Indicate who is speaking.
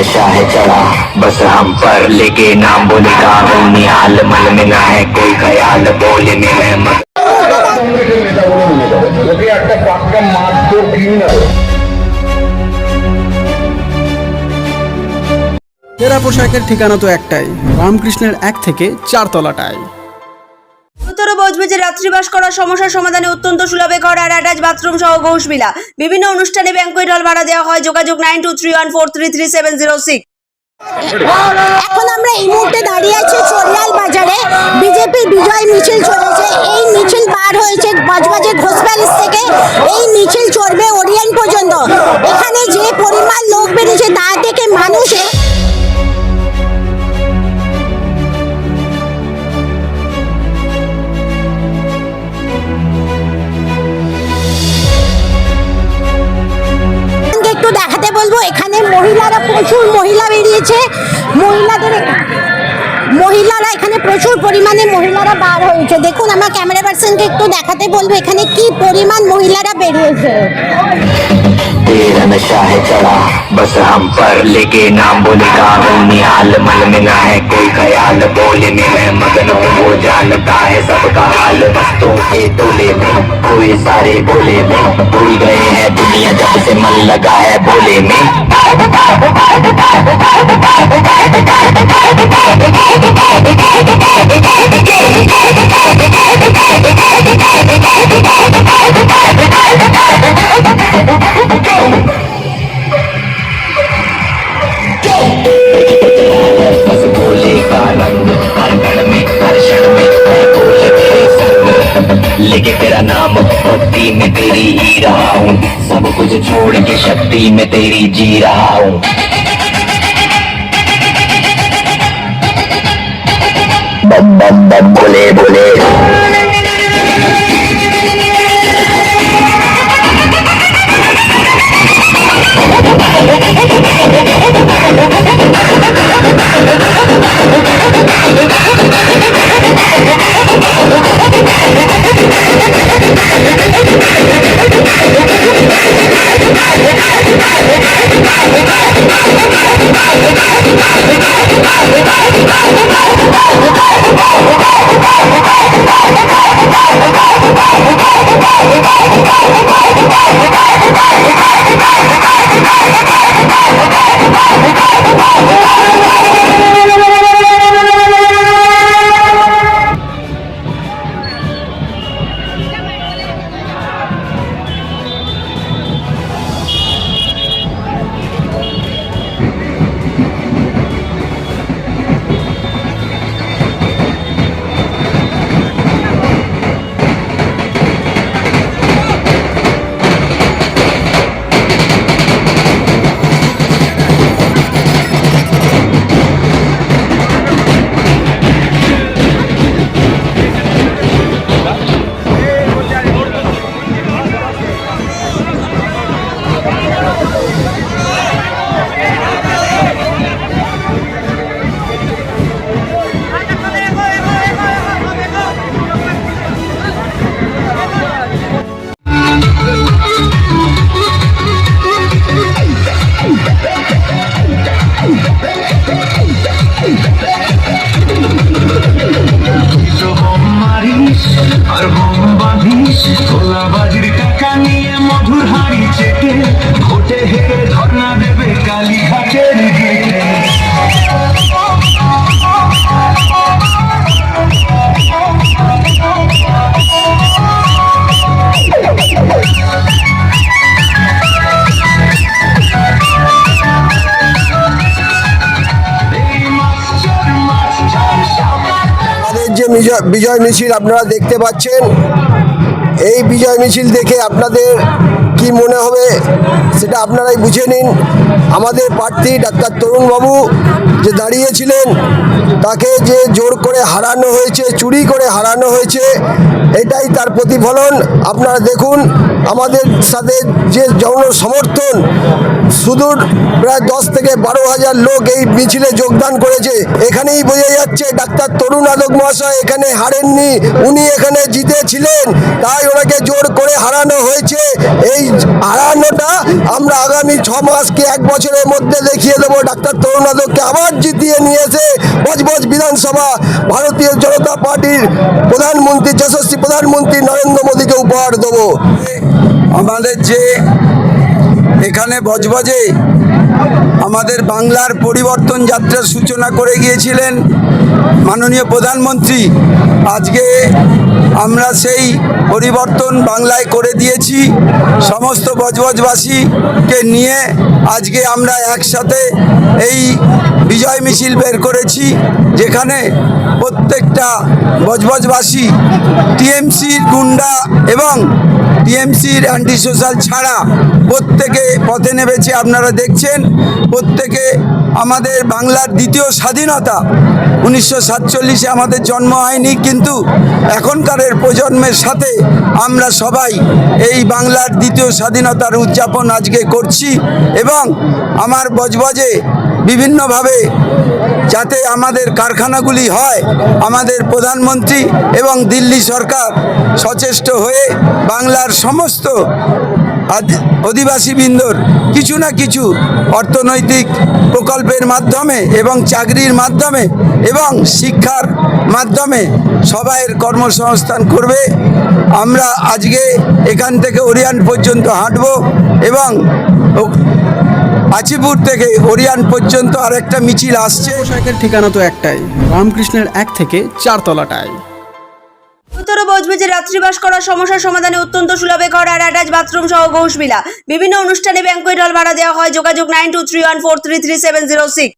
Speaker 1: नशा है चढ़ा बस हम पर, लेके नाम बोले का हूँ निहाल, मन में ना है कोई ख्याल, बोले में मैं मत।
Speaker 2: একটা পাক্কা মারধর ক্রিমিনাল।
Speaker 3: তেরা পোশাকের ঠিকানা তো একটাই, রামকৃষ্ণের 1 থেকে 4 তলাটায়।
Speaker 4: উত্তর বজবজে রাত্রিবাস করার সমস্যার সমাধানে অত্যন্ত সুলভে ঘর আর অ্যাটাচ বাথরুম সহ ঘোষবিলা। বিভিন্ন অনুষ্ঠানে ব্যাংকুয়েট হল ভাড়া দেওয়া হয়। যোগাযোগ 9231433706।
Speaker 5: এখন আমরা এই মুহূর্তে দাঁড়িয়ে আছি চোরলাল বাজারে। বিজেপির বিজয় মিছিল চলেছে। এই মিছিল বার হয়েছে বজবজে ঘোষ প্যালেস থেকে। এই মিছিল চলবে ওরিয়েন্ট পর্যন্ত। এখানে যে পরিমাণ লোক বেরিয়েছে তা থেকে মানুষ একটু দেখাতে বলবো। এখানে মহিলারা, প্রচুর মহিলা বেরিয়েছে। মহিলারা এখানে প্রচুর পরিমাণে মহিলারা বার হয়েছে। দেখুন, আমার ক্যামেরা পার্সনকে একটু দেখাতে বলবো এখানে কি পরিমাণ মহিলারা বেরিয়েছে।
Speaker 1: तेरा नशा है चढ़ा बस हम पर, लेके नाम बोले का हूँ निहाल, मन में ना है कोई ख्याल, बोले में मैं मगन हूँ, वो जानता है सबका हाल, वस्तुओं के तोले में कोई सारे बोले में, भूल गए हैं दुनिया जब से मन लगा है बोले में। बस बोले का रंग हर कण में हर क्षण में है, बोले मेरे संग, लेके तेरा नाम भक्ति में तेरी ही रहा हूँ, सब कुछ छोड़ के शक्ति में तेरी जी रहा हूँ। बम बम बम बोले बोले
Speaker 6: বিজয় মিছিল আপনারা দেখতে পাচ্ছেন। এই বিজয় মিছিল দেখে আপনাদের কি মনে হবে সেটা আপনারাই বুঝে নিন। আমাদের প্রার্থী ডাক্তার তরুণবাবু যে দাঁড়িয়েছিলেন তাকে যে জোর করে হারানো হয়েছে, চুরি করে হারানো হয়েছে, এটাই তার প্রতিফলন। আপনারা দেখুন আমাদের সাথে যে জনসমর্থন, সুদূর প্রায় 10 থেকে 12,000 লোক এই মিছিলে যোগদান করেছে। এখানেই বোঝা যাচ্ছে ডাক্তার তরুণ আদক মহাশয় এখানে হারেননি, উনি এখানে জিতেছিলেন, তাই ওনাকে জোর করে হারানো হয়েছে। এই হারানোটা আমরা আগামী আগামী 6 মাস কি 1 বছরের মধ্যে দেখিয়ে দেবো ডাক্তার তরুণ যাদবকে আবার জিতিয়ে নিয়ে এসে বজবজ বিধানসভা ভারতীয় জনতা পার্টির প্রধানমন্ত্রী যশস্বী প্রধানমন্ত্রী নরেন্দ্র মোদীকে উপহার দেবো।
Speaker 7: আমাদের যে এখানে বজবজে আমাদের বাংলার পরিবর্তন যাত্রার সূচনা করে গিয়েছিলেন মাননীয় প্রধানমন্ত্রী, আজকে আমরা সেই পরিবর্তন বাংলায় করে দিয়েছি। সমস্ত বজবজবাসীকে নিয়ে আজকে আমরা একসাথে এই বিজয় মিছিল বের করেছি, যেখানে প্রত্যেকটা বজবজবাসী টিএমসির গুন্ডা এবং টিএমসির অ্যান্টি সোশ্যাল ছাড়া প্রত্যেকে পথে নেমেছে। আপনারা দেখছেন প্রত্যেকে আমাদের বাংলার দ্বিতীয় স্বাধীনতা 1947-এ আমাদের জন্ম হয়নি, কিন্তু এখনকার প্রজন্মের সাথে আমরা সবাই এই বাংলার দ্বিতীয় স্বাধীনতার উদযাপন আজকে করছি। এবং আমার বজবজে বিভিন্নভাবে যাতে আমাদের কারখানাগুলি হয়, আমাদের প্রধানমন্ত্রী এবং দিল্লি সরকার সচেষ্ট হয়ে বাংলার সমস্ত অধিবাসীবৃন্দর কিছু না কিছু অর্থনৈতিক প্রকল্পের মাধ্যমে এবং চাকরির মাধ্যমে এবং শিক্ষার মাধ্যমে সবাইয়ের কর্মসংস্থান করবে। আমরা আজকে এখান থেকে ওরিয়ান পর্যন্ত হাঁটব এবং আচিপুর থেকে ওরিয়ান পর্যন্ত আরেকটা মিছিল আসছে।
Speaker 3: ব্যবসায়ীদের ঠিকানা তো একটাই, রামকৃষ্ণের 1 থেকে 4 তলাটায়।
Speaker 4: উত্তর বজবজে রাত্রিবাস করার সমস্যার সমাধানে অত্যন্ত সুলভে ঘর আর অ্যাটাচ বাথরুম সহ ঘোষবিলা। বিভিন্ন অনুষ্ঠানে ব্যাংকুয়েট হল ভাড়া দেওয়া হয়। যোগাযোগ 9231433706।